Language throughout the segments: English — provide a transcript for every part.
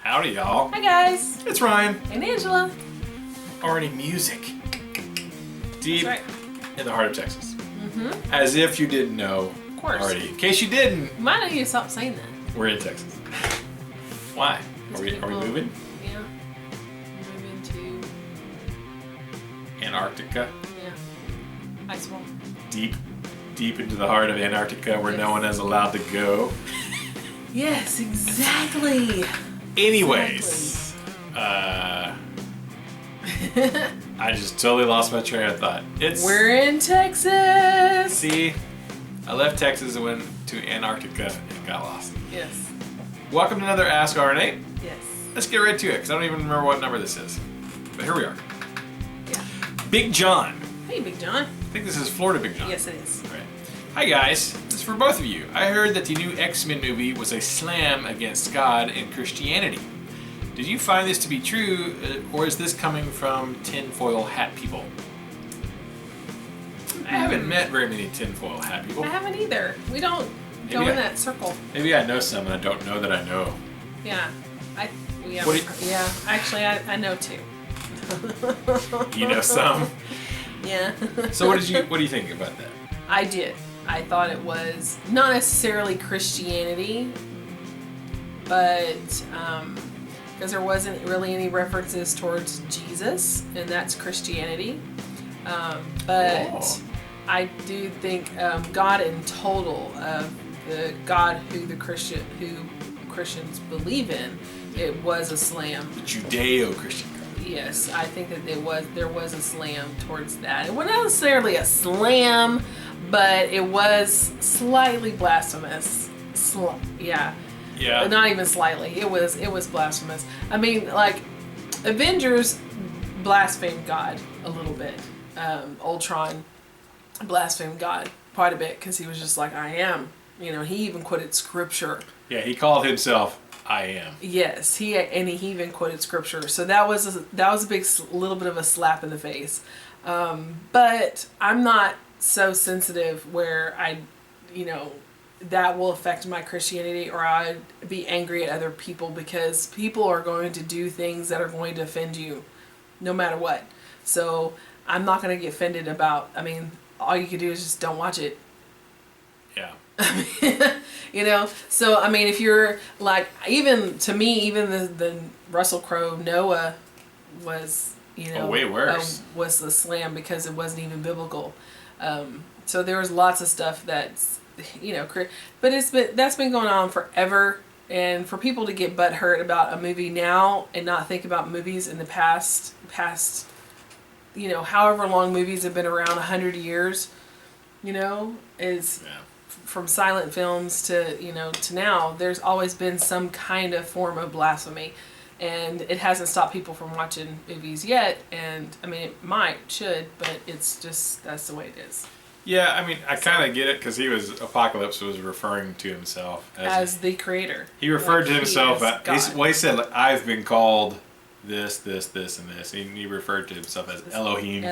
Howdy, y'all. Hi, guys. It's Ryan. And Angela. RNA music. Deep That's right. in the heart of Texas. Mm-hmm. As if you didn't know Of course. already. In case you didn't, You might need to stop saying that. we're in Texas. Why? Are we moving? Yeah. Moving to... Antarctica? Yeah. Ice wall. Deep into the heart of Antarctica where no one is allowed to go. Yes, exactly. Anyways, I just totally lost my train of thought. We're in Texas. See, I left Texas and went to Antarctica and got lost. Yes. Welcome to another Ask RNA. Yes. Let's get right to it because I don't even remember what number this is. But here we are. Yeah. Big John. Hey, Big John. I think this is Florida Big John. Yes, it is. Right. Hi guys, this is for both of you. I heard that the new X-Men movie was a slam against God and Christianity. Did you find this to be true, or is this coming from tinfoil hat people? I haven't met very many tinfoil hat people. I haven't either. We don't go in that circle. Maybe I know some and I don't know that I know. Yeah. Yeah. What do you- Yeah. Actually, I know two. You know some? Yeah. So what do you think about that? I did. I thought it was not necessarily Christianity, but because there wasn't really any references towards Jesus, and that's Christianity. But I do think God in total, the God who Christians believe in, it was a slam. The Judeo-Christian God. Yes, I think that there was a slam towards that. It wasn't necessarily a slam, but it was slightly blasphemous. Yeah. Yeah. Not even slightly. It was blasphemous. I mean, like, Avengers blasphemed God a little bit. Ultron blasphemed God quite a bit because he was just like, I am. You know, he even quoted scripture. Yeah, he called himself I am. Yes, he even quoted scripture. So that was a big little bit of a slap in the face. But I'm not so sensitive where that will affect my Christianity, or I'd be angry at other people, because people are going to do things that are going to offend you no matter what. So I'm not going to get offended about, all you can do is just don't watch it. Yeah. So if you're like, even to me, even the Russell Crowe Noah was, way worse. Was the slam because it wasn't even biblical. So there was lots of stuff that's, but that's been going on forever. And for people to get butthurt about a movie now and not think about movies in the past, however long movies have been around, 100 years, is. Yeah. From silent films to now, there's always been some kind of form of blasphemy, and it hasn't stopped people from watching movies yet. And it should, but it's just, that's the way it is. Yeah, I kind of get it, because Apocalypse was referring to himself as the creator. He referred to himself he said, like, I've been called this, and this. And he referred to himself as Elohim.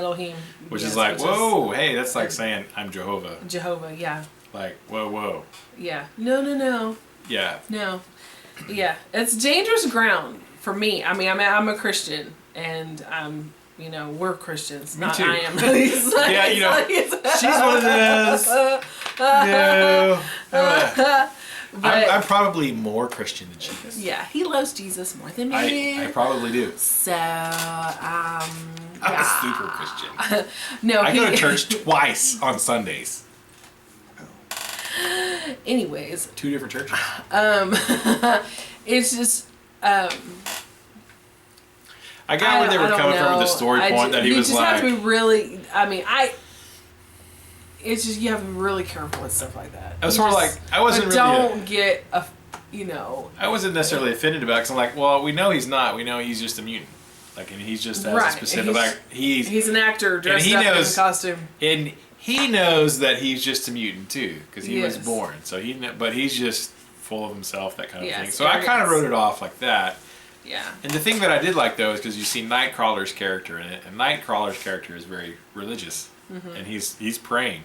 Which is like, whoa, hey, that's like saying I'm Jehovah. Jehovah, yeah. Like, whoa. Yeah. No. Yeah. No. Yeah. It's dangerous ground for me. I'm a Christian, and we're Christians. Me not too. I am. She's one of those. No. I'm probably more Christian than she is. Yeah, he loves Jesus more than me. I probably do. So, I'm a super Christian. No, I go to church twice on Sundays. Anyways. 2 different churches. It's just, I got where they were coming from with the story point that he was like. You just have to be really, it's just, you have to be really careful with stuff like that. I was sort of like, I wasn't really. Don't get I wasn't necessarily offended about it, because I'm like, well, we know he's not. We know he's just a mutant. Like, and he's just a specific, he's an actor dressed up in a costume. And he knows that he's just a mutant too, because he was born. So but he's just full of himself, that kind of thing. So I kind of wrote it off like that. Yeah. And the thing that I did like, though, is because you see Nightcrawler's character in it, and Nightcrawler's character is very religious, and he's praying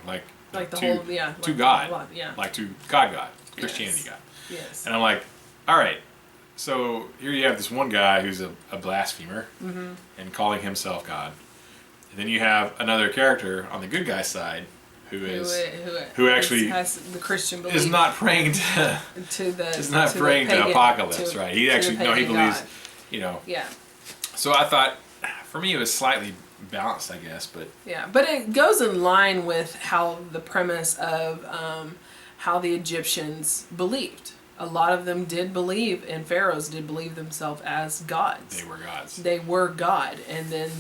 to God, like to God, Christianity God. Yes. And I'm like, all right, So here you have this one guy who's a blasphemer and calling himself God. And then you have another character on the good guy side who actually has the Christian belief. Is not praying to Apocalypse, right? He actually he believes, God. You know. Yeah. So I thought, for me, it was slightly balanced, I guess, but yeah, but it goes in line with how the premise of how the Egyptians believed. A lot of them did believe, and pharaohs did believe themselves as gods. They were gods. They were God, and then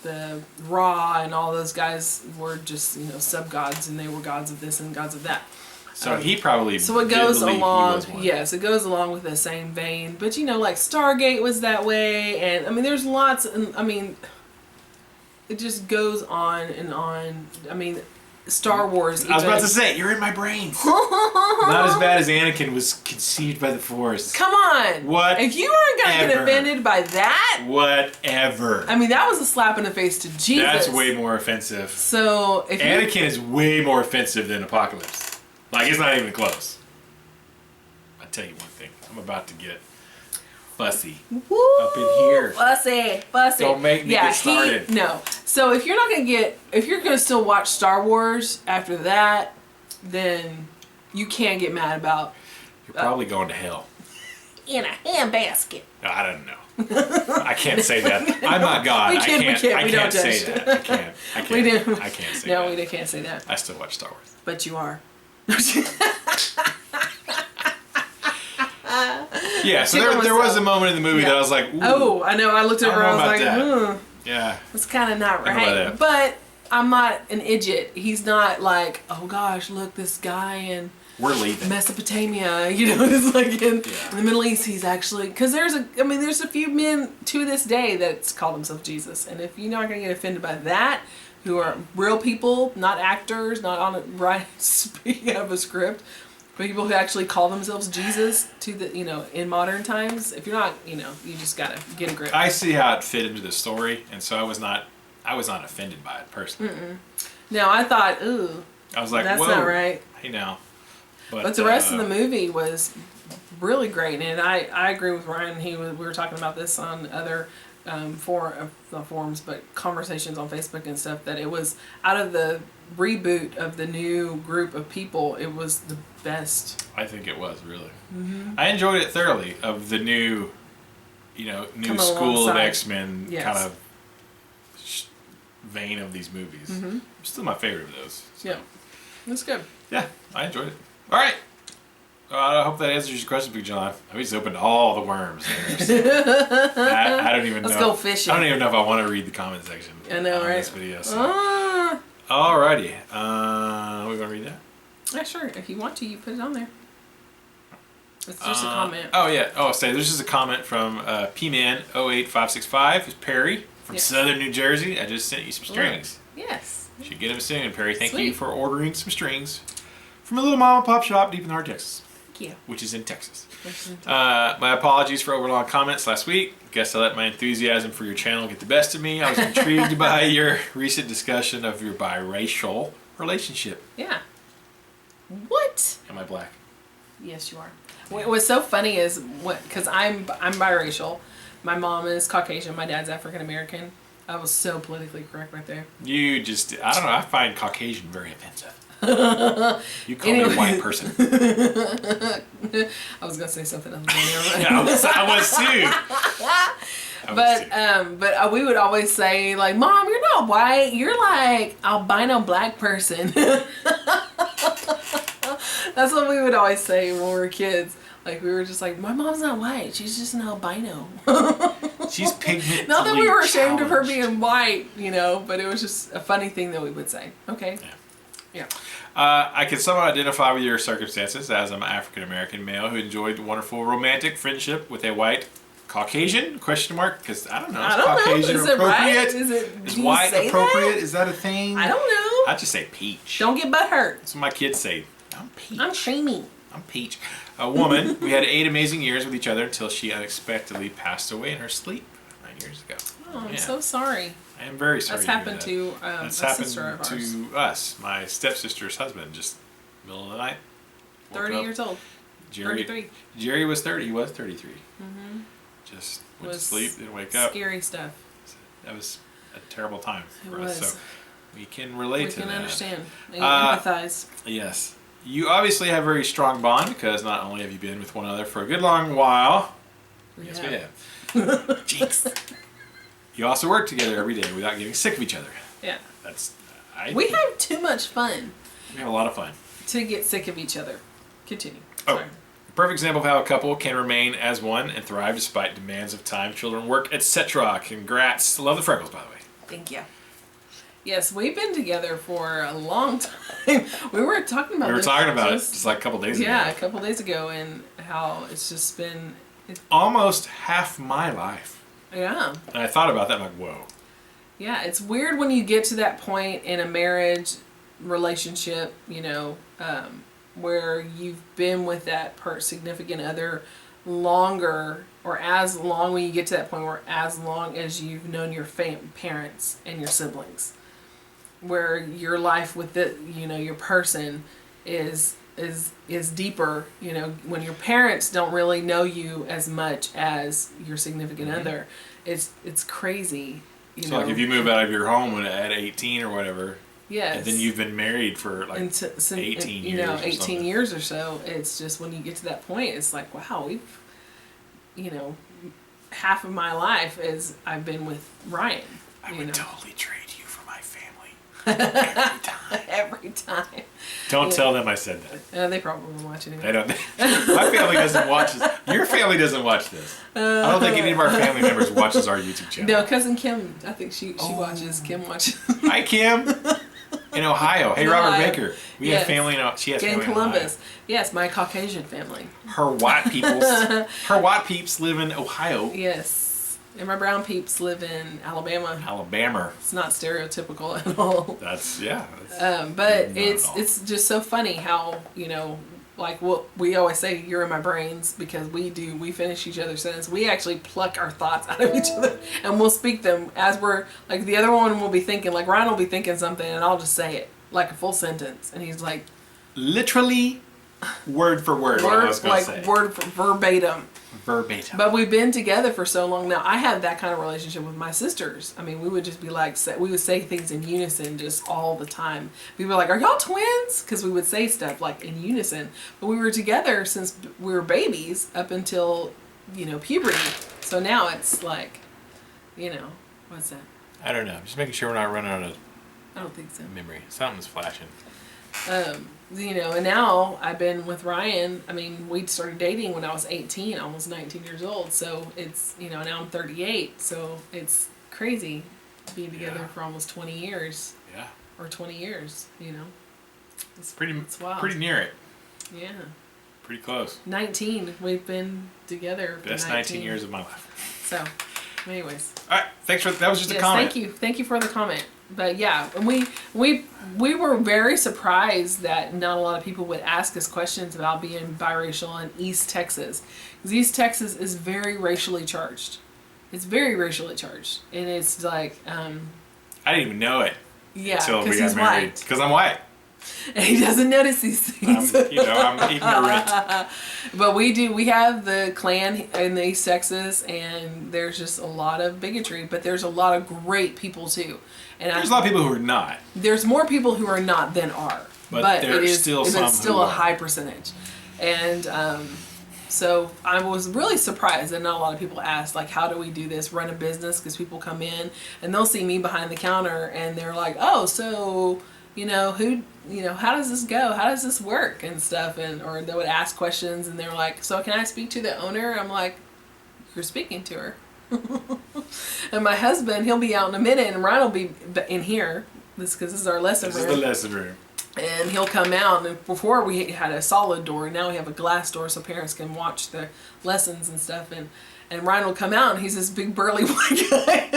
the Ra and all those guys were just sub-gods, and they were gods of this and gods of that. So he probably so it goes along. Yes, it goes along with the same vein. But like Stargate was that way, and I mean, there's lots. And I mean, it just goes on and on. I mean, Star Wars. I was about to say, you're in my brain. Not as bad as Anakin was conceived by the Force. Come on. What? If you weren't going to get offended by that. Whatever. I mean, that was a slap in the face to Jesus. That's way more offensive. So if Anakin is way more offensive than Apocalypse. Like, it's not even close. I'll tell you one thing. I'm about to get fussy up in here. Fussy. Don't make me get started. No. So if you're going to still watch Star Wars after that, then you can't get mad about. You're probably going to hell. In a handbasket. No, I don't know. I can't say that. I'm not God. I can't say that. I can't say that. No, we can't say that. I still watch Star Wars. But you are. Yeah, so there was a moment in the movie that I was like, ooh. Oh, I know. I looked at her and I was like, yeah. It's kind of not right. But I'm not an idiot. He's not like, oh gosh, look, this guy in we're leaving Mesopotamia, it's like in the Middle East, he's actually, because there's a few men to this day that's call themselves Jesus. And if you're not going to get offended by that, who are real people, not actors, not on a right speaking of a script, but people who actually call themselves Jesus to the in modern times. If you're not, you just gotta get a grip. I see how it fit into the story, and so I was not offended by it personally. No, I thought, ooh, I was like, that's whoa, not right. But the rest of the movie was really great, and I agree with Ryan. We were talking about this on other not forums, but conversations on Facebook and stuff, that it was out of the reboot of the new group of people, it was the best. I think it was really. I enjoyed it thoroughly, of the new new school of X-Men kind of vein of these movies. Still my favorite of those. So. Yeah, that's good. Yeah, I enjoyed it. All right. I hope that answers your question, Big John. I just opened all the worms there. I don't even know. Let's go fishing. I don't even know if I want to read the comment section. I know, right? This video. So. Alrighty. We gonna read that? Yeah, sure. If you want to, you put it on there. It's just a comment. Oh yeah. There's just a comment from P-Man08565. It's Perry from Southern New Jersey. I just sent you some strings. Yes. You should get them soon, Perry. Thank you for ordering some strings from a little mom and pop shop deep in the heart of Texas. Yeah. Which is in Texas. My apologies for overlong comments last week. Guess I let my enthusiasm for your channel get the best of me. I was intrigued by your recent discussion of your biracial relationship. Yeah. What? Am I black? Yes, you are. What's so funny is because I'm biracial. My mom is Caucasian. My dad's African American. I was so politically correct right there. I don't know. I find Caucasian very offensive. You call me a white person. I was gonna say something else. Yeah, I was too. But we would always say, like, Mom, you're not white. You're like albino black person. That's what we would always say when we were kids. Like, we were just like, my mom's not white. She's just an albino. She's pigment. Not that we were ashamed of her being white, but it was just a funny thing that we would say. Okay. Yeah. I can somehow identify with your circumstances, as I'm an African American male who enjoyed wonderful romantic friendship with a white Caucasian ? Because I don't know. Is Caucasian Is appropriate? Right? Is white appropriate? Is that a thing? I don't know. I just say peach. Don't get butthurt. That's what my kids say. I'm peach. I'm creamy. I'm peach. A woman. We had 8 amazing years with each other until she unexpectedly passed away in her sleep 9 years ago. Oh, I'm so sorry. I am very sorry. That's happened to a sister of ours. To us. My stepsister's husband, just middle of the night. 30 years old. Jerry was 30. He was 33. Just went to sleep, didn't wake up. Scary stuff. That was a terrible time for It us. was. So we can relate to that. We can understand. And empathize. Yes. You obviously have a very strong bond because not only have you been with one another for a good long while. Yes, we have. Jinx. You also work together every day without getting sick of each other. Yeah. We have too much fun. We have a lot of fun. To get sick of each other. Continue. Oh. Sorry. A perfect example of how a couple can remain as one and thrive despite demands of time, children, work, etc. Congrats. Love the freckles, by the way. Thank you. Yes, we've been together for a long time. We were talking about it just like a couple days ago. Yeah, a couple days ago, and how it's just been... almost half my life. Yeah. And I thought about that, I'm like, whoa. Yeah, it's weird when you get to that point in a marriage relationship, where you've been with that significant other longer, or as long, when you get to that point where as long as you've known your parents and your siblings, where your life with your person is deeper, when your parents don't really know you as much as your significant other. It's crazy. So like if you move out of your home at 18 or whatever, yes, and then you've been married for like 18 years, 18 years or so, it's just when you get to that point, it's like, wow, we've, half of my life is I've been with Ryan. I would totally trade you for my family. Every time. Don't tell them I said that. They probably won't watch anyway. They don't. My family doesn't watch this. Your family doesn't watch this. I don't think any of our family members watches our YouTube channel. No, cousin Kim, I think she watches. Kim watches. Hi, Kim. In Ohio. Hey, Robert Baker. We have family in She has family in Columbus. In yes, my Caucasian family. Her white peeps live in Ohio. Yes. And my brown peeps live in Alabama. Alabama. It's not stereotypical at all. But it's just so funny how, like what we always say, you're in my brains, because we finish each other's sentences. We actually pluck our thoughts out of each other and we'll speak them as we're, like the other one will be thinking, like Ryan will be thinking something and I'll just say it like a full sentence. And he's like, literally word for word, what I was going to say. Word for verbatim. Verbatim. But we've been together for so long now. I had that kind of relationship with my sisters. I mean, we would just be like, we would say things in unison just all the time. People were like, are y'all twins? Because we would say stuff like in unison. But we were together since we were babies up until, puberty. So now it's like, what's that? I don't know. I'm just making sure we're not running out of I don't think so. memory. Something's flashing. And now I've been with Ryan. I mean, we started dating when I was 18, almost 19 years old. So it's, now I'm 38. So it's crazy being together for almost 20 years. Yeah. Or 20 years, It's wild. Pretty near it. Yeah. Pretty close. 19. We've been together for Best 19 years of my life. So, anyways. All right. Thanks that was just a comment. Thank you for the comment. But yeah, and we were very surprised that not a lot of people would ask us questions about being biracial in East Texas. Because East Texas is very racially charged. It's very racially charged. And it's like... I didn't even know it. Yeah, until we got married. Because I'm white. And he doesn't notice these things. I'm ignorant. But we have the Klan in East Texas, and there's just a lot of bigotry, but there's a lot of great people too. And there's a lot of people who are not. There's more people who are not than are. But there's still some it's still a high percentage. And so I was really surprised that not a lot of people asked, like, how do we do this, run a business? Because people come in and they'll see me behind the counter and they're like, oh, so... how does this go? How does this work and stuff? Or they would ask questions and they're like, so can I speak to the owner? I'm like, you're speaking to her. And my husband, he'll be out in a minute and Ryan will be in here. Because this is our lesson room. This is the lesson room. And he'll come out, and before we had a solid door, now we have a glass door so parents can watch the lessons and stuff. And Ryan will come out and he's this big burly white guy.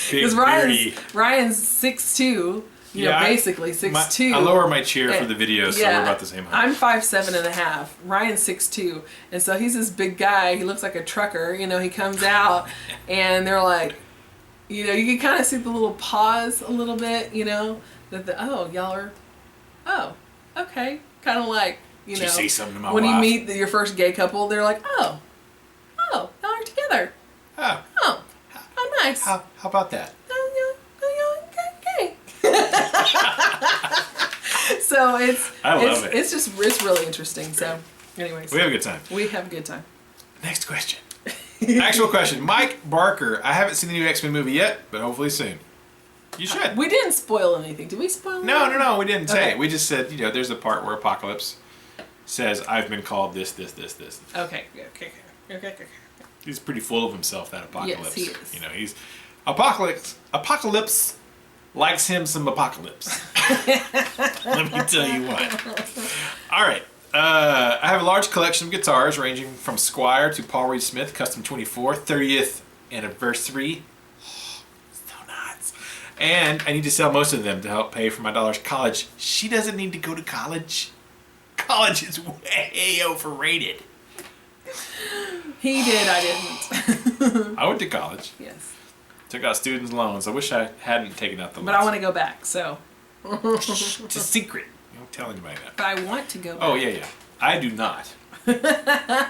Because Ryan's 6'2", basically 6'2". I lower my chair for the video, so we're about the same height. I'm 5'7.5". Ryan's 6'2", and so he's this big guy. He looks like a trucker. He comes out, and they're like, you can kind of see the little pause a little bit. That y'all are, okay, kind of like You Did know, you say something to my when wife? you meet your first gay couple, they're like, oh, y'all are together. Oh, Oh, nice. how about that? Okay. So it's really interesting. So, anyways, We have a good time. We have a good time. Next question. Actual question. Mike Barker. I haven't seen the new X-Men movie yet, but hopefully soon. You should. We didn't spoil anything. Did we spoil anything? No. We didn't say Okay. it. We just said, there's a part where Apocalypse says, I've been called this. Okay. He's pretty full of himself, that Apocalypse. Yes, he is. He's Apocalypse likes him some Apocalypse. Let me tell you what. All right. I have a large collection of guitars ranging from Squire to Paul Reed Smith Custom 24 30th anniversary. So nuts. And I need to sell most of them to help pay for my daughter's college. She doesn't need to go to college. College is way overrated. He did. I didn't. I went to college. Yes. Took out student loans. I wish I hadn't taken out the loans. But I want to go back. So. It's a secret. Don't tell anybody that. But I want to go back. Oh, yeah. I do not. I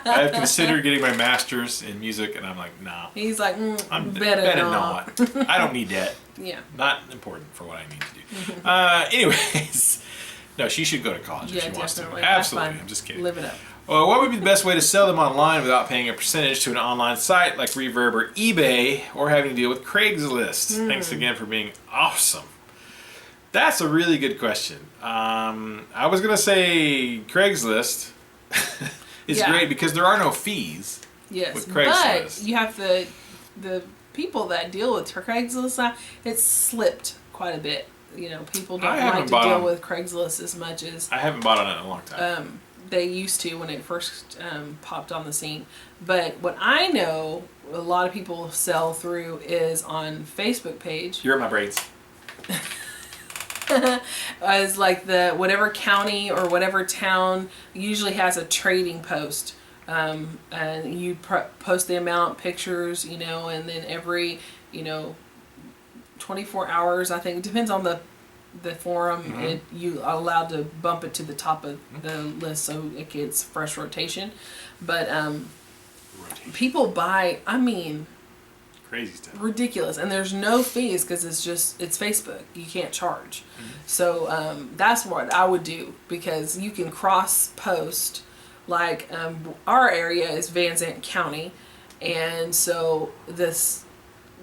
have considered getting my master's in music, and I'm like, no. He's like, I'm better not. I don't need that. Yeah. Not important for what I need to do. Anyways, no, she should go to college if she wants to. Definitely. Absolutely. I'm just kidding. Live it up. Well, what would be the best way to sell them online without paying a percentage to an online site like Reverb or eBay, or having to deal with Craigslist? Thanks again for being awesome. That's a really good question. I was going to say Craigslist is great because there are no fees. Yes, with Craigslist. but you have the people that deal with Craigslist now. It's slipped quite a bit. People don't like to deal with Craigslist as much as I haven't bought on it in a long time. They used to when it first popped on the scene. But what I know a lot of people sell through is on Facebook page. You're in my braids. As like whatever county or whatever town usually has a trading post, and you post the amount, pictures, and then every 24 hours, I think it depends on the forum, you are allowed to bump it to the top of the list so it gets fresh rotation. But people buy, crazy stuff, ridiculous, and there's no fees because it's Facebook. You can't charge. So that's what I would do, because you can cross post. Like our area is Van Zandt County, and so this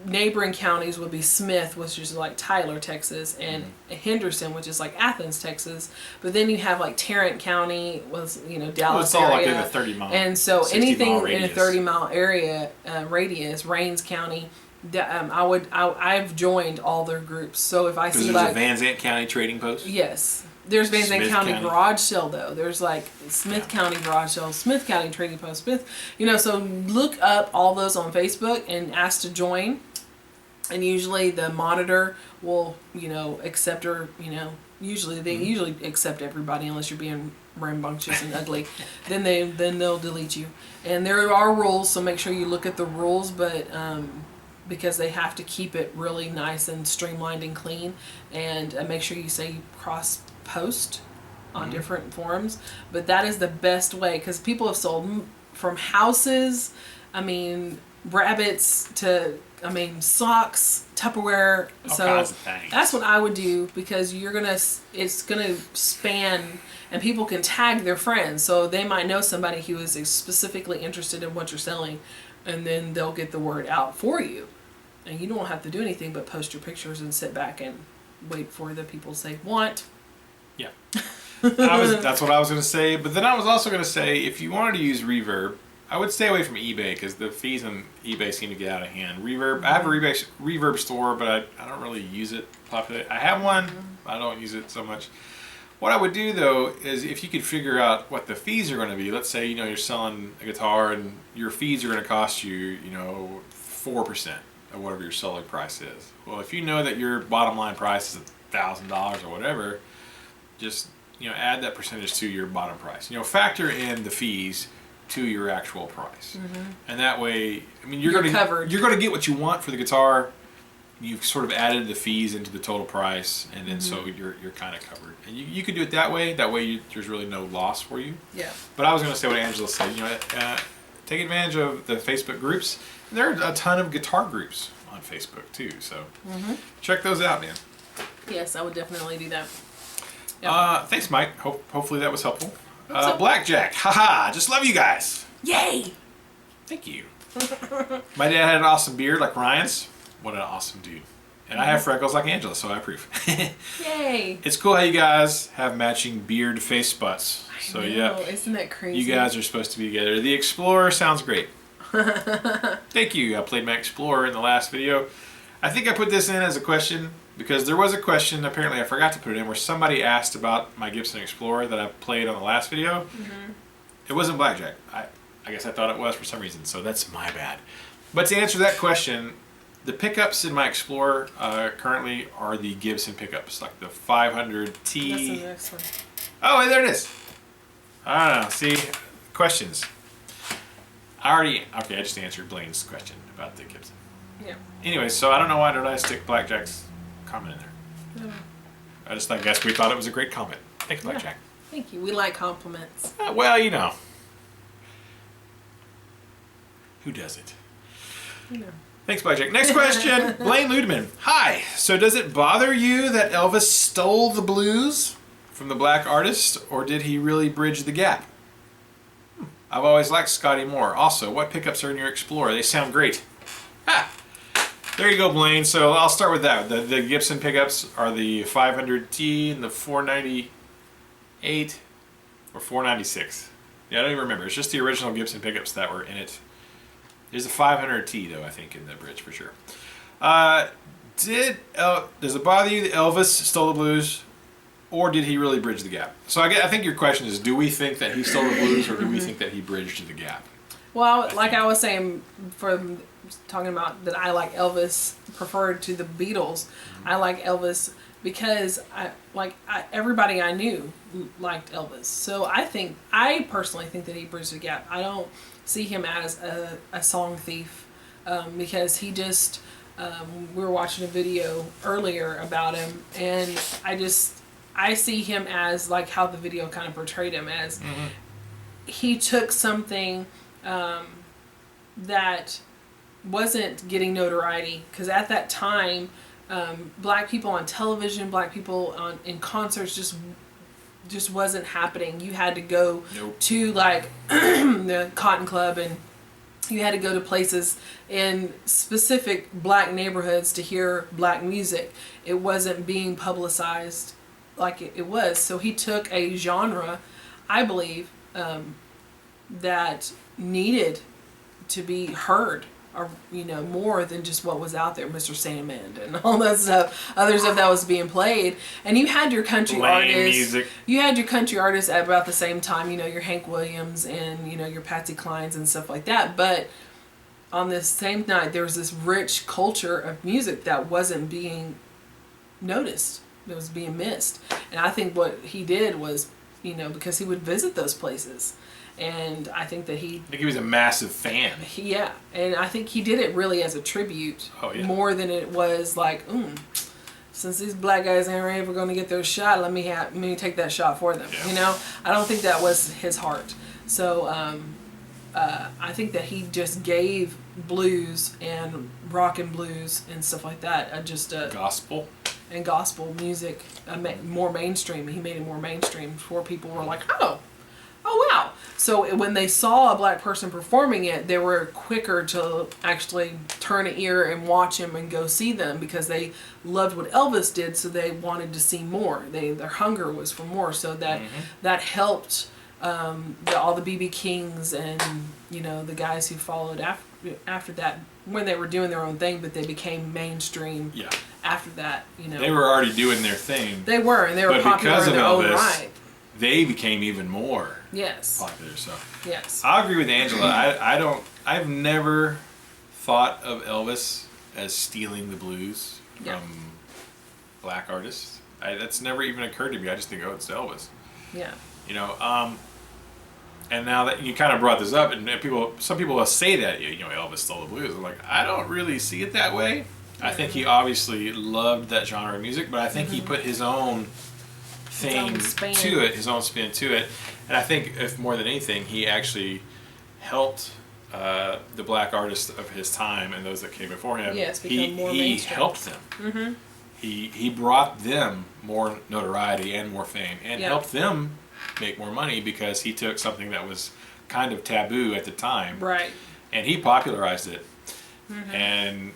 neighboring counties would be Smith, which is like Tyler, Texas, and Henderson, which is like Athens, Texas. But then you have like Tarrant County, was Dallas it's all area, like in a 30-mile, and so anything in a 30-mile area radius, Rains County. I've joined all their groups. So if I see there's a Van Zandt County trading post. Yes. There's Van Zandt County garage sale though. There's like Smith County garage sale, Smith County trading post, so look up all those on Facebook and ask to join. And usually the monitor will, accept her, usually they accept everybody unless you're being rambunctious and ugly. Then they'll delete you. And there are rules, so make sure you look at the rules, but because they have to keep it really nice and streamlined and clean, and make sure you say cross post on different forums. But that is the best way, because people have sold from houses, rabbits to socks, Tupperware. All kinds of things. That's what I would do, because it's gonna span, and people can tag their friends, so they might know somebody who is specifically interested in what you're selling, and then they'll get the word out for you, and you don't have to do anything but post your pictures and sit back and wait for the people to say want. Yeah. That's what I was going to say, but then I was also going to say, if you wanted to use Reverb, I would stay away from eBay, because the fees on eBay seem to get out of hand. Reverb, I have a Reverb store, but I don't really use it popularly. I have one, but I don't use it so much. What I would do though is, if you could figure out what the fees are going to be. Let's say you're selling a guitar and your fees are going to cost you 4% of whatever your selling price is. Well, if you know that your bottom line price is $1,000 or whatever, just add that percentage to your bottom price. Factor in the fees to your actual price, and that way, you're going to get what you want for the guitar, you've sort of added the fees into the total price, and then so you're kind of covered. And you could do it that way. That way, there's really no loss for you. Yeah. But I was going to say what Angela said. You know, take advantage of the Facebook groups. And there are a ton of guitar groups on Facebook too. So check those out, man. Yes, I would definitely do that. Yep. Thanks, Mike. Hopefully that was helpful. Blackjack. Haha. Just love you guys. Yay. Thank you. My dad had an awesome beard like Ryan's. What an awesome dude. And I have freckles like Angela, so I approve. Yay. It's cool how you guys have matching beard face spots. So yeah. Isn't that crazy? You guys are supposed to be together. The Explorer sounds great. Thank you. I played my Explorer in the last video. I think I put this in as a question because there was a question, apparently I forgot to put it in, where somebody asked about my Gibson Explorer that I played on the last video. It wasn't Blackjack. I guess I thought it was for some reason, so that's my bad. But to answer that question, the pickups in my Explorer currently are the Gibson pickups, like the 500T. That's the next one. Oh, there it is. I don't know. See, questions. Okay, I just answered Blaine's question about the Gibson. Yeah. Anyway, so I don't know why did I stick Blackjack's comment in there. I guess we thought it was a great comment. Thanks, Blackjack. Thank you. We like compliments. Well, you know. Who doesn't? Yeah. Thanks, Blackjack. Next question. Blaine Ludeman. Hi. So does it bother you that Elvis stole the blues from the black artist, or did he really bridge the gap? I've always liked Scotty Moore. Also, what pickups are in your Explorer? They sound great. Ah, there you go, Blaine. So I'll start with that. The Gibson pickups are the 500T and the 498 or 496. Yeah, I don't even remember. It's just the original Gibson pickups that were in it. There's a 500T, though, I think, in the bridge for sure. Does it bother you that Elvis stole the blues, or did he really bridge the gap? So I think your question is, do we think that he stole the blues, or do we think that he bridged the gap? Well, I was saying, from talking about that I like Elvis preferred to the Beatles, I like Elvis because everybody I knew liked Elvis. So I personally think that he bridged the gap. I don't see him as a song thief because he just we were watching a video earlier about him, and I see him as like how the video kind of portrayed him as he took something that wasn't getting notoriety, because at that time black people on television, black people in concerts just wasn't happening. You had to go to like the Cotton Club, and you had to go to places in specific black neighborhoods to hear black music. It wasn't being publicized like it was. So he took a genre, I believe, that needed to be heard, or more than just what was out there, Mr. Sandman and all that stuff, other stuff that was being played. And you had your country artists. Music. You had your country artists at about the same time, your Hank Williams and your Patsy Clines and stuff like that. But on this same night, there was this rich culture of music that wasn't being noticed. It was being missed. And I think what he did was, because he would visit those places. And I think that I think he was a massive fan. Yeah, and I think he did it really as a tribute, more than it was like, since these black guys aren't ever going to get their shot, let me take that shot for them. Yeah. I don't think that was his heart. So I think that he just gave blues and rock and blues and stuff like that gospel and gospel music more mainstream. He made it more mainstream before people were like, oh wow. So when they saw a black person performing it, they were quicker to actually turn an ear and watch him and go see them, because they loved what Elvis did, so they wanted to see more. Their hunger was for more, so that helped all the B.B. Kings and the guys who followed after that, when they were doing their own thing, but they became mainstream after that. They were already doing their thing. They were, and they were popular in their own right. They became even more popular. So I agree with Angela. I've never thought of Elvis as stealing the blues from black artists. That's never even occurred to me. I just think, it's Elvis. Yeah. And now that you kind of brought this up, and some people will say that Elvis stole the blues. I'm like, I don't really see it that way. I think he obviously loved that genre of music, but I think he put his own thing to it, his own spin to it. And I think, if more than anything, he actually helped the black artists of his time and those that came before him. Yes, become more mainstream. Helped them. He brought them more notoriety and more fame, and helped them make more money, because he took something that was kind of taboo at the time, right, and he popularized it. And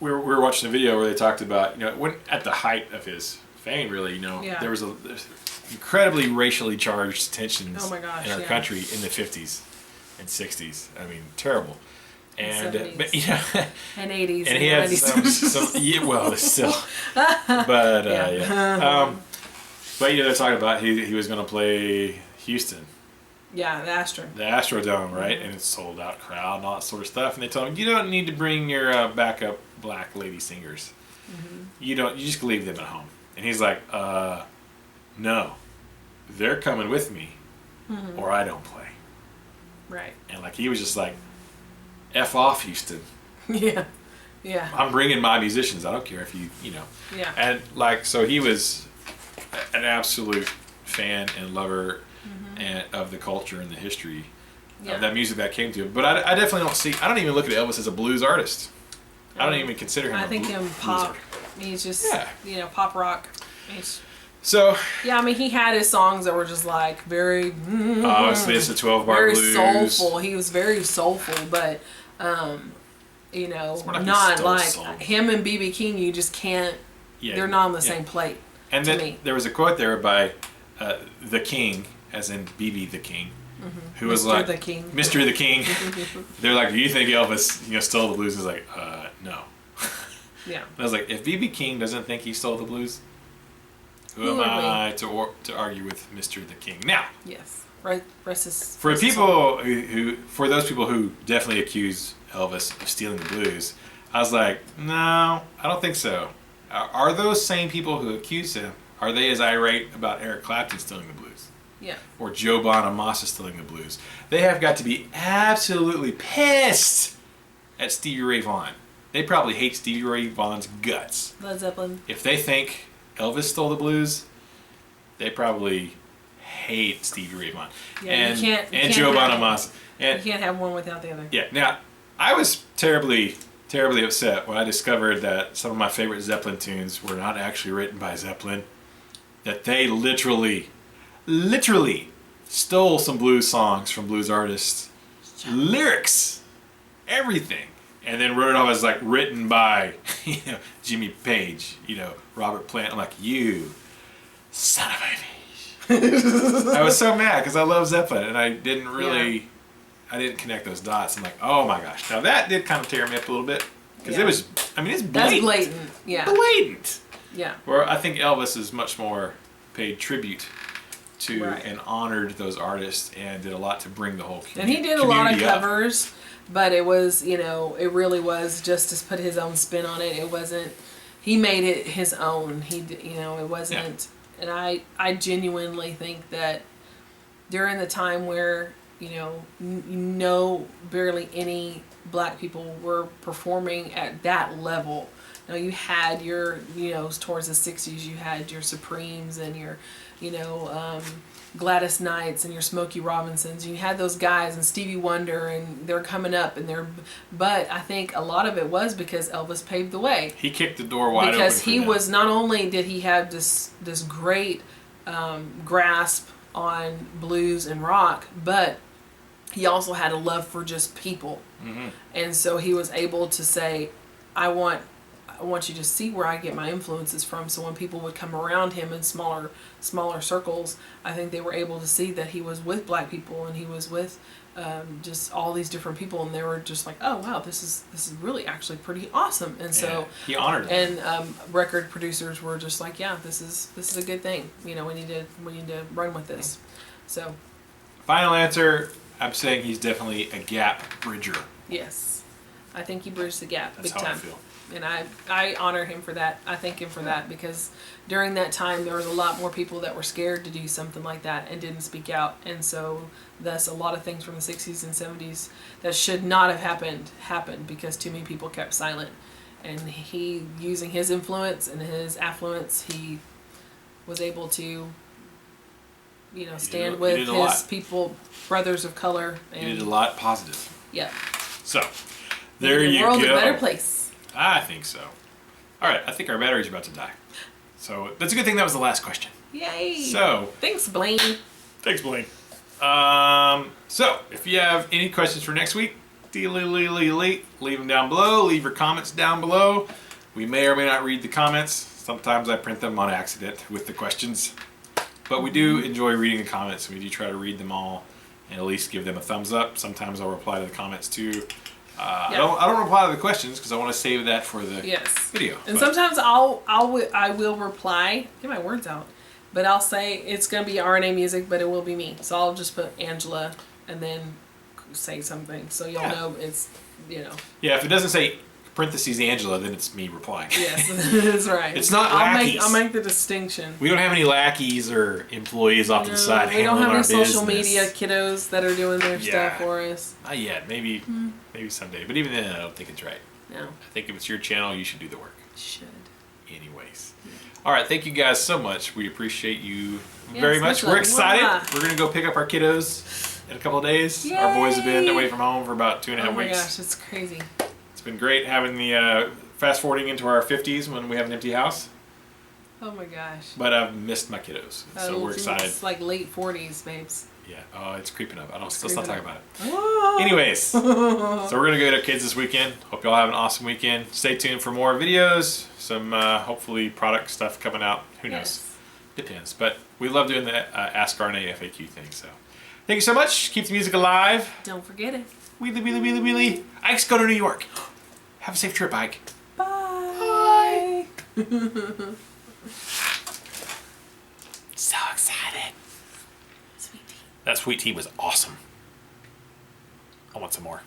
we were watching a video where they talked about, when at the height of his fame, really, there was there's incredibly racially charged tensions in our country in the 50s and 60s. I mean, terrible. And but, and 80s and he had 90s. some well, still, but but they're talking about he was going to play Houston. Yeah, the Astrodome, right? And it's sold out crowd and all that sort of stuff. And they tell him, you don't need to bring your backup black lady singers. You just leave them at home. And he's like, no, they're coming with me, or I don't play. Right. And he was just like, F off, Houston. Yeah. I'm bringing my musicians. I don't care if you. Yeah. And so he was an absolute fan and lover of the culture and the history of that music that came to him. But I definitely I don't even look at Elvis as a blues artist. I don't even consider him I think him pop. He's just, pop rock. So. Yeah, I mean, he had his songs that were just very... obviously, it's a 12-bar blues. Very soulful. He was very soulful, but, not like soulful. Him and B.B. King, you just can't... they're not on the same plate, and then there was a quote there by the King, as in B.B. the King, who was like... Mr. the King. Mr. the King. They're like, do you think Elvis, stole the blues? He's like, no. Yeah. And I was like, if B.B. King doesn't think he stole the blues, who am I to argue with Mr. the King? Now, yes, for those people who definitely accuse Elvis of stealing the blues, I was like, no, I don't think so. Are those same people who accuse him, are they as irate about Eric Clapton stealing the blues? Yeah. Or Joe Bonamassa stealing the blues? They have got to be absolutely pissed at Stevie Ray Vaughan. They probably hate Stevie Ray Vaughan's guts. Led Zeppelin. If they think Elvis stole the blues, they probably hate Stevie Ray Vaughan. Yeah, and Joe Bonamassa. You can't have one without the other. Yeah. Now, I was terribly upset when I discovered that some of my favorite Zeppelin tunes were not actually written by Zeppelin. That they literally stole some blues songs from blues artists. Lyrics. Everything. And then wrote it off as written by, Jimmy Page, Robert Plant. I'm like, you son of a bitch. I was so mad because I love Zeppelin and I didn't connect those dots. I'm like, oh my gosh. Now that did kind of tear me up a little bit because it's blatant. That's blatant. Yeah. Blatant. Yeah. Where I think Elvis is much more paid tribute to and honored those artists and did a lot to bring the whole community. And he did a lot of covers. But it was, it really was just to put his own spin on it. It wasn't, he made it his own. It wasn't, and I genuinely think that during the time where, barely any black people were performing at that level. You had your, towards the 60s, you had your Supremes and your, Gladys Knights and your Smokey Robinsons. You had those guys and Stevie Wonder, and they're coming up, but I think a lot of it was because Elvis paved the way. He kicked the door wide open. Because he was, not only did he have this great grasp on blues and rock, but he also had a love for just people. And so he was able to say, I want you to see where I get my influences from. So when people would come around him in smaller circles, I think they were able to see that he was with black people and he was with just all these different people, and they were just like, oh wow, this is really actually pretty awesome. And so he honored them. And record producers were just like, yeah, this is a good thing. We need to run with this. So final answer, I'm saying he's definitely a gap bridger. Yes, I think he bridged the gap. That's big how time. I feel. And I honor him for that. I thank him for that, because during that time there was a lot more people that were scared to do something like that and didn't speak out. And so thus a lot of things from the 60s and 70s that should not have happened because too many people kept silent. and he, using his influence and his affluence, he was able to, you know, stand with his people, brothers of color. And he did a lot positive. Yeah. So, there you go. The world a better place. I think so. All right, I think our battery's about to die. So, that's a good thing that was the last question. Yay. So. Thanks, Blaine. Thanks, Blaine. So, if you have any questions for next week, leave them down below. Leave your comments down below. We may or may not read the comments. Sometimes I print them on accident with the questions. But we do enjoy reading the comments. We do try to read them all and at least give them a thumbs up. Sometimes I'll reply to the comments too. I don't reply to the questions because I want to save that for the video. And sometimes I will reply. Get my words out. But I'll say it's going to be RNA music, but it will be me. So I'll just put Angela and then say something. So you'll know it's, you know. Yeah, if it doesn't say parentheses Angela, then it's me replying. Yes, that's right. It's not lackeys. I'll make the distinction. We don't have any lackeys or employees off to the side handling our business. We don't have any social media kiddos that are doing their stuff for us. Not yet. Maybe someday. But even then, I don't think it's right. No. I think if it's your channel, you should do the work. Should. Anyways. All right, thank you guys so much. We appreciate you very much. We're excited. We're going to go pick up our kiddos in a couple of days. Yay! Our boys have been away from home for about 2.5 weeks. Oh my gosh, it's crazy. It's been great having the fast forwarding into our 50s when we have an empty house. Oh my gosh. But I've missed my kiddos, so we're excited. It's like late 40s, babes. Yeah. Oh, it's creeping up. Let's not talk about it. Whoa. Anyways, so we're going to go get our kids this weekend. Hope y'all have an awesome weekend. Stay tuned for more videos. Some hopefully product stuff coming out. Who knows? Depends. But we love doing the Ask RNA FAQ thing. So thank you so much. Keep the music alive. Don't forget it. Wheelie, wheelie, wheelie, wheelie. Ike's going to New York. Have a safe trip, Ike. Bye. Bye. So excited. Sweet tea. That sweet tea was awesome. I want some more.